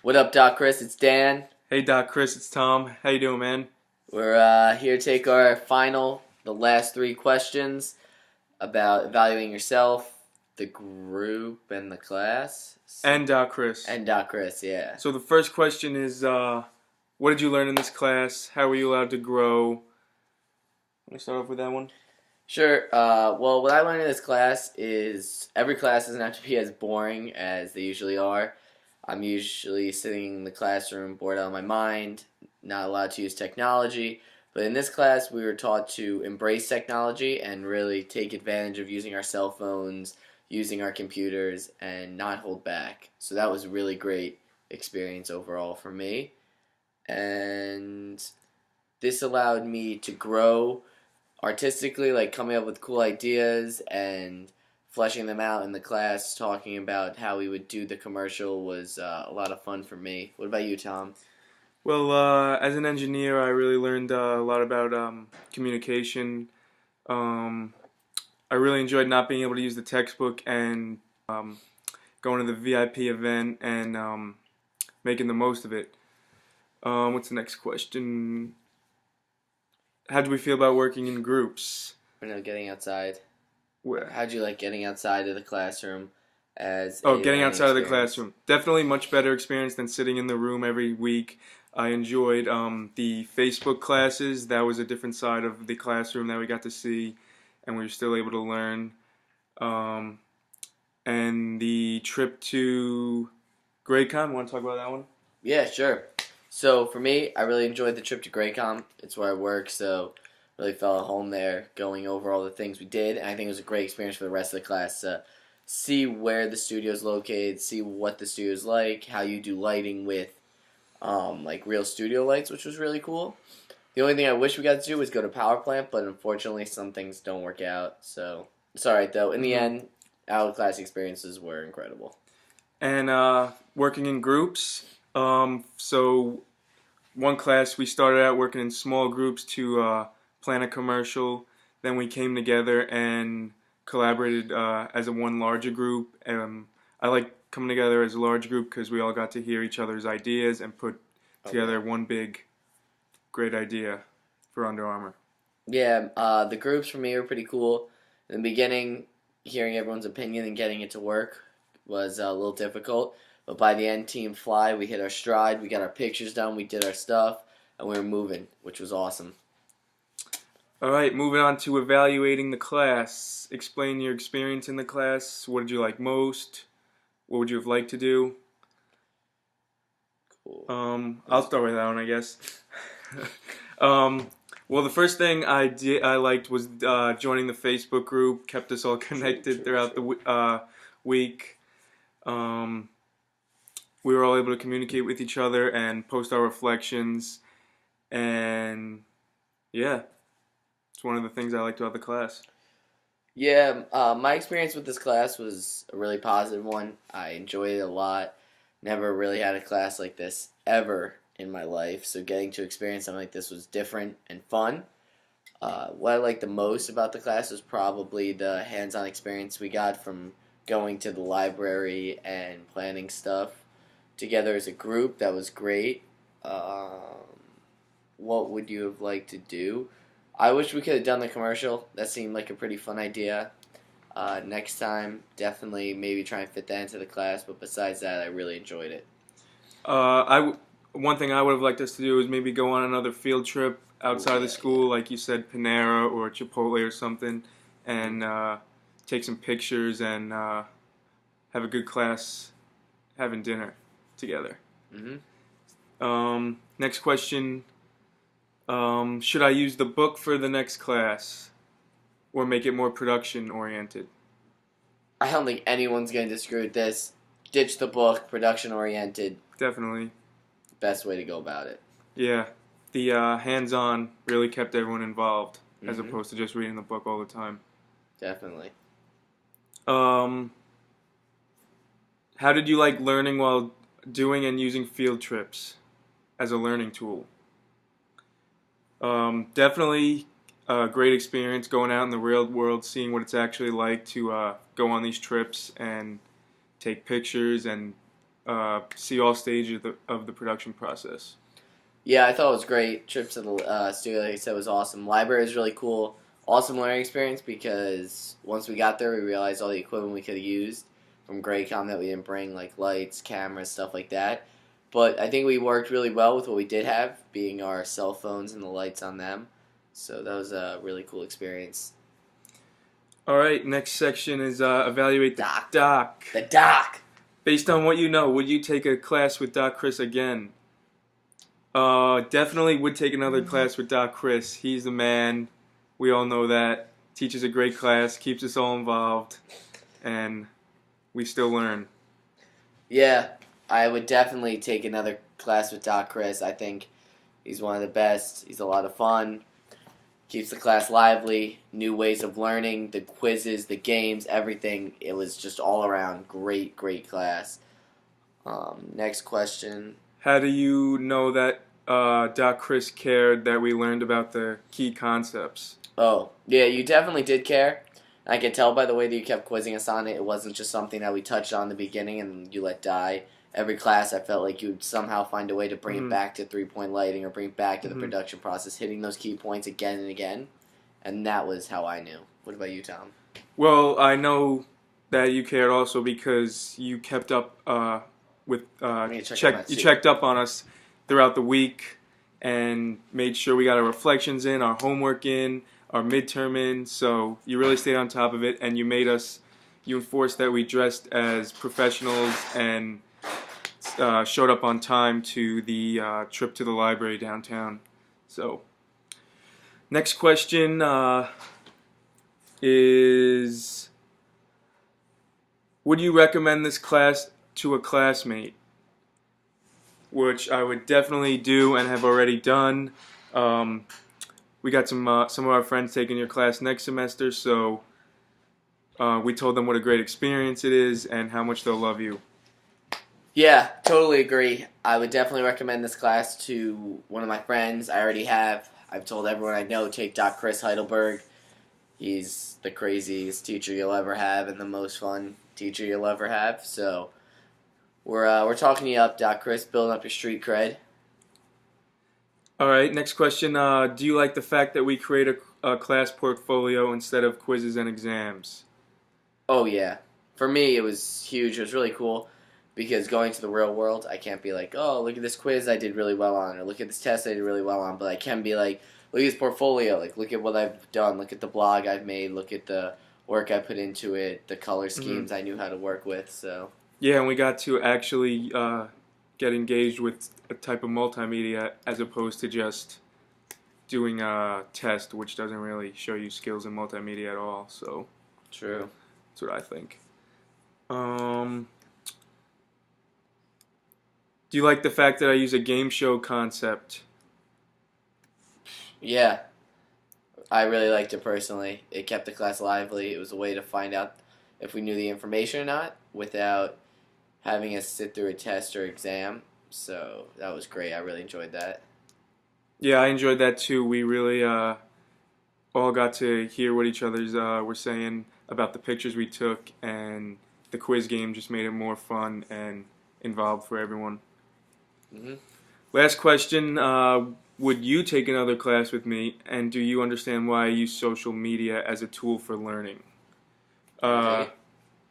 What up, Doc Chris? It's Dan. Hey Doc, Chris, it's Tom. How you doing, man? We're here to take our the last three questions about evaluating yourself, the group, and the class. And Doc, Chris. And Doc Chris, yeah. So the first question is, what did you learn in this class? How were you allowed to grow? Want to start off with that one? Sure. Well, what I learned in this class is every class doesn't have to be as boring as they usually are. I'm usually sitting in the classroom bored out of my mind, not allowed to use technology. But in this class, we were taught to embrace technology and really take advantage of using our cell phones, using our computers, and not hold back. So that was a really great experience overall for me. And this allowed me to grow artistically, like coming up with cool ideas and fleshing them out in the class, talking about how we would do the commercial was a lot of fun for me. What about you, Tom? Well, as an engineer, I really learned a lot about communication. I really enjoyed not being able to use the textbook and going to the VIP event and making the most of it. What's the next question? How do we feel about working in groups? Getting outside. Where? How'd you like getting outside of the classroom as Getting outside of the experience? classroom. Definitely much better experience than sitting in the room every week. I enjoyed the Facebook classes. That was a different side of the classroom that we got to see, and we were still able to learn. And the trip to Graycon, want to talk about that one? Yeah, sure. So for me, I really enjoyed the trip to Graycom. It's where I work, so really felt at home there, going over all the things we did, and I think it was a great experience for the rest of the class to see where the studio is located, see what the studio is like, how you do lighting with like real studio lights, which was really cool. The only thing I wish we got to do was go to power plant, but unfortunately some things don't work out. So it's alright though. In the end, our class experiences were incredible. And working in groups. So one class we started out working in small groups to plan a commercial. Then we came together and collaborated as a one larger group. I like coming together as a large group because we all got to hear each other's ideas and put together one big, great idea for Under Armour. Yeah, the groups for me were pretty cool. In the beginning, hearing everyone's opinion and getting it to work was a little difficult. But by the end, Team Fly, we hit our stride. We got our pictures done. We did our stuff, and we were moving, which was awesome. All right, moving on to evaluating the class. Explain your experience in the class. What did you like most? What would you have liked to do? Cool. I'll start with that one, I guess. Well, the first thing I liked was joining the Facebook group. Kept us all connected throughout the week. We were all able to communicate with each other and post our reflections, and yeah, it's one of the things I liked about the class. Yeah, my experience with this class was a really positive one. I enjoyed it a lot. Never really had a class like this ever in my life, so getting to experience something like this was different and fun. What I liked the most about the class was probably the hands-on experience we got from going to the library and planning stuff together as a group. That was great. What would you have liked to do? I wish we could have done the commercial. That seemed like a pretty fun idea. Next time, definitely maybe try and fit that into the class. But besides that, I really enjoyed it. One thing I would have liked us to do is maybe go on another field trip outside of the school, like you said, Panera or Chipotle or something, and take some pictures and have a good class having dinner together. Next question. Should I use the book for the next class or make it more production oriented? I don't think anyone's going to disagree with this. Ditch the book, production oriented. Definitely. Best way to go about it. Yeah. The hands-on really kept everyone involved as opposed to just reading the book all the time. Definitely. How did you like learning while doing and using field trips as a learning tool? Definitely a great experience going out in the real world, seeing what it's actually like to go on these trips and take pictures and see all stages of the production process. Yeah, I thought it was great. Trip to the studio, like I said, was awesome. Library was really cool. Awesome learning experience because once we got there, we realized all the equipment we could have used from Graycom that we didn't bring, like lights, cameras, stuff like that. But I think we worked really well with what we did have, being our cell phones and the lights on them. So that was a really cool experience. All right, next section is evaluate the Doc. doc. The doc! Based on what you know, would you take a class with Doc Chris again? Definitely would take another class with Doc Chris. He's the man. We all know that. Teaches a great class, keeps us all involved, and we still learn. Yeah, I would definitely take another class with Doc Chris. I think he's one of the best. He's a lot of fun. Keeps the class lively, new ways of learning, the quizzes, the games, everything. It was just all around great, great class. Next question. How do you know that Doc Chris cared that we learned about the key concepts? Oh, yeah, you definitely did care. I could tell by the way that you kept quizzing us on it. It wasn't just something that we touched on in the beginning and you let die. Every class, I felt like you'd somehow find a way to bring it back to three-point lighting or bring it back to the production process, hitting those key points again and again. And that was how I knew. What about you, Tom? Well, I know that you cared also because you kept up with You checked up on us throughout the week and made sure we got our reflections in, our homework in, our midterm in. So you really stayed on top of it, and you enforced that we dressed as professionals and showed up on time to the trip to the library downtown. So, next question is, would you recommend this class to a classmate? Which I would definitely do and have already done. We got some of our friends taking your class next semester, so we told them what a great experience it is and how much they'll love you. Yeah, totally agree. I would definitely recommend this class to one of my friends. I already have. I've told everyone I know, take Doc Chris Heidelberg. He's the craziest teacher you'll ever have and the most fun teacher you'll ever have. So we're talking you up, Doc Chris, building up your street cred. All right, next question. Do you like the fact that we create a class portfolio instead of quizzes and exams? Oh, yeah. For me, it was huge. It was really cool. Because going to the real world, I can't be like, oh, look at this quiz I did really well on, or look at this test I did really well on, but I can be like, look at this portfolio, like, look at what I've done, look at the blog I've made, look at the work I put into it, the color schemes I knew how to work with, so. Yeah, and we got to actually get engaged with a type of multimedia as opposed to just doing a test, which doesn't really show you skills in multimedia at all, so. True. That's what I think. Do you like the fact that I use a game show concept? Yeah. I really liked it personally. It kept the class lively. It was a way to find out if we knew the information or not without having us sit through a test or exam. So that was great. I really enjoyed that. Yeah, I enjoyed that too. We really all got to hear what each other's were saying about the pictures we took, and the quiz game just made it more fun and involved for everyone. Last question. Would you take another class with me, and do you understand why I use social media as a tool for learning? I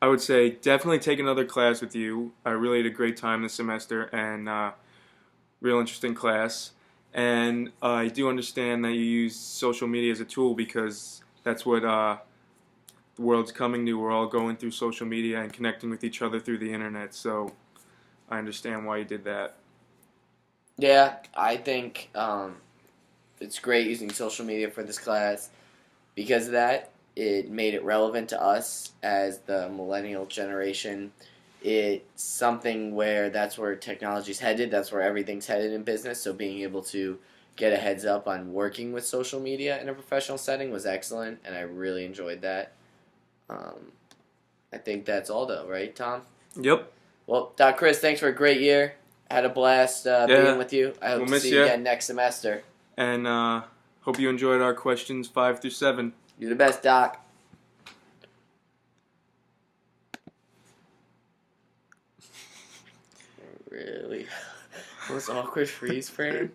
would say definitely take another class with you. I really had a great time this semester, and real interesting class. And I do understand that you use social media as a tool because that's what the world's coming to. We're all going through social media and connecting with each other through the internet, so I understand why you did that. Yeah, I think it's great using social media for this class. Because of that, it made it relevant to us as the millennial generation. It's something where that's where technology's headed. That's where everything's headed in business. So being able to get a heads up on working with social media in a professional setting was excellent, and I really enjoyed that. I think that's all, though, right, Tom? Yep. Well, Doc Chris, thanks for a great year. Had a blast being with you. I hope to see you again next semester. And hope you enjoyed our questions 5 through 7. You're the best, Doc. Really? Most awkward freeze frame?